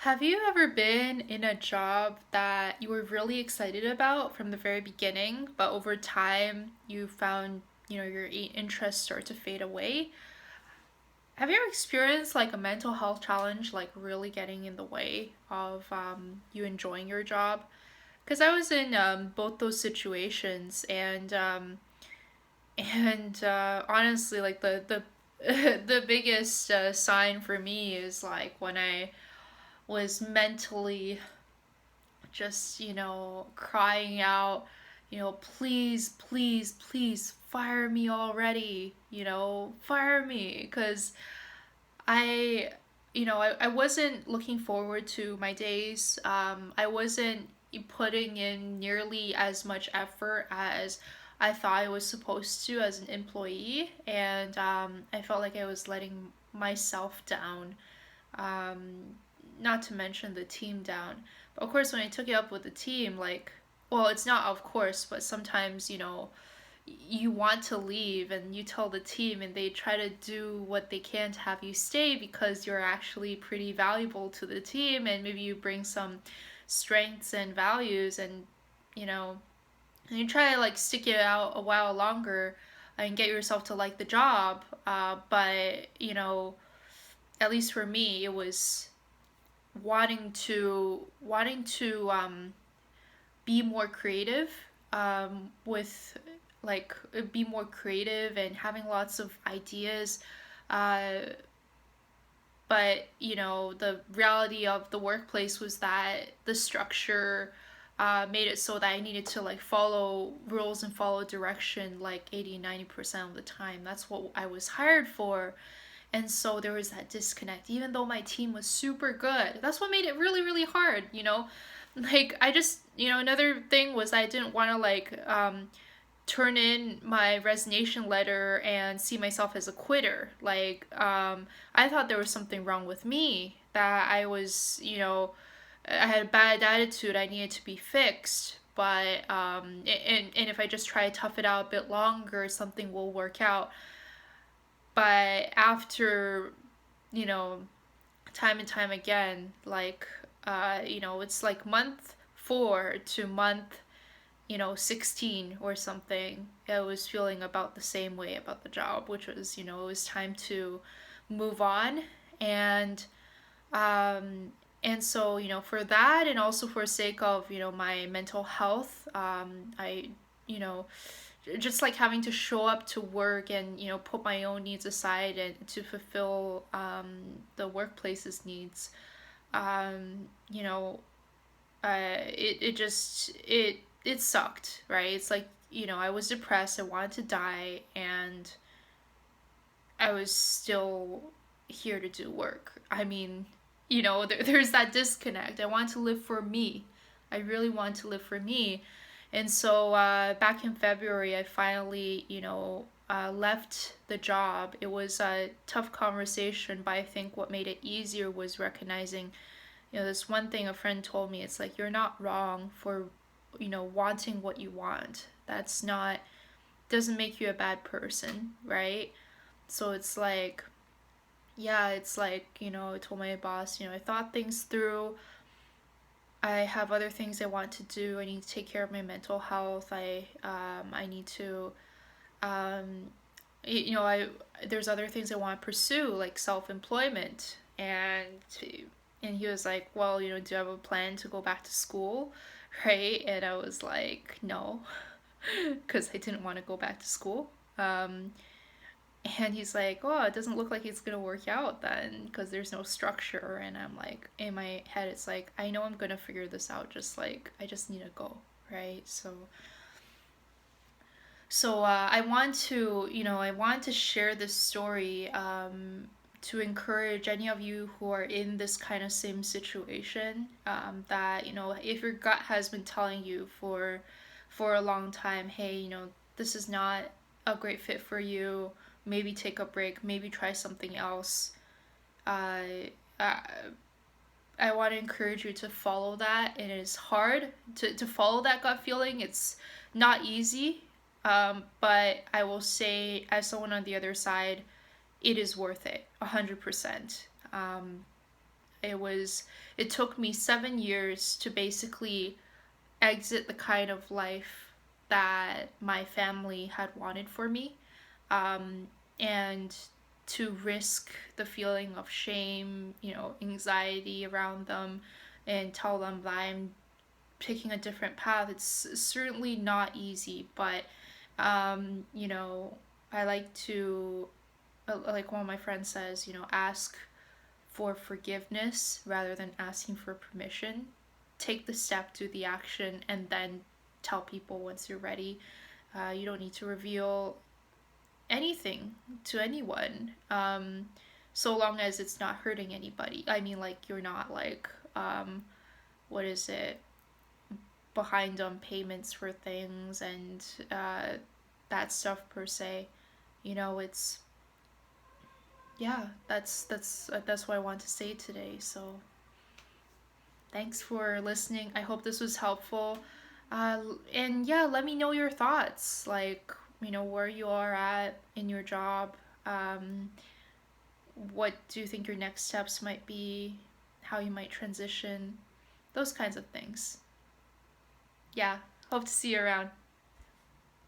Have you ever been in a job that you were really excited about from the very beginning, but over time you found, your interests start to fade away? Have you ever experienced like a mental health challenge like really getting in the way of you enjoying your job? Because I was in both those situations, and honestly, like the the biggest sign for me is like when I was mentally just, crying out, please, please, please fire me already, fire me. Because I, I wasn't looking forward to my days. I wasn't putting in nearly as much effort as I thought I was supposed to as an employee. And I felt like I was letting myself down, not to mention the team down. But of course, when I took it up with the team, like, well, it's not of course, but sometimes, you want to leave and you tell the team and they try to do what they can to have you stay because you're actually pretty valuable to the team and maybe you bring some strengths and values you know, and you try to like stick it out a while longer and get yourself to like the job. But, at least for me, it was wanting to be more creative, with like be more creative and having lots of ideas, uh, but the reality of the workplace was that the structure made it so that I needed to like follow rules and follow direction like 80-90% of the time. That's what I was hired for. And so there was that disconnect, even though my team was super good. That's what made it really, really hard. Like, I just, another thing was I didn't want to, like, turn in my resignation letter and see myself as a quitter. Like, I thought there was something wrong with me, that I was, I had a bad attitude, I needed to be fixed. But, and if I just try to tough it out a bit longer, something will work out. But after, you know, time and time again, like, it's like month 4 to month, 16 or something, I was feeling about the same way about the job, which was, it was time to move on. And, and so, for that and also for sake of, my mental health, I, you know, just like having to show up to work and put my own needs aside and to fulfill the workplace's needs. You know, it just it sucked, right? It's like, I was depressed, I wanted to die, and I was still here to do work. I mean, there's that disconnect. I want to live for me. I really want to live for me. And so back in February, I finally, left the job. It was a tough conversation, but I think what made it easier was recognizing, this one thing a friend told me. It's like, you're not wrong for, wanting what you want. That's not, doesn't make you a bad person, right? So it's like, yeah, it's like, I told my boss, I thought things through. I have other things I want to do. I need to take care of my mental health. I need to, um, I there's other things I want to pursue, like self-employment. And he was like, well, do you have a plan to go back to school? Right? And I was like, no, because I didn't want to go back to school. And he's like, oh, it doesn't look like it's gonna work out then, because there's no structure. And I'm like, in my head, it's like, I know I'm gonna figure this out. Just like, I just need to go, right? So I want to share this story, to encourage any of you who are in this kind of same situation, that, if your gut has been telling you for a long time, hey, this is not a great fit for you, maybe take a break, maybe try something else. Uh, I, I want to encourage you to follow that. And it is hard to follow that gut feeling. It's not easy, but I will say, as someone on the other side, it is worth it, 100%. it took me 7 years to basically exit the kind of life that my family had wanted for me, um, and to risk the feeling of shame, anxiety around them, and tell them that I'm picking a different path. It's certainly not easy, but um, you know, I like to, like one of my friends says, ask for forgiveness rather than asking for permission. Take the step, do the action, and then tell people once you're ready. You don't need to reveal anything to anyone, so long as it's not hurting anybody. I mean, like, you're not like, what is it, behind on payments for things and that stuff per se. It's, yeah, that's what I want to say today. So thanks for listening. I hope this was helpful. And yeah, let me know your thoughts, like, where you are at in your job. Um, what do you think your next steps might be? How you might transition? Those kinds of things. Yeah, hope to see you around.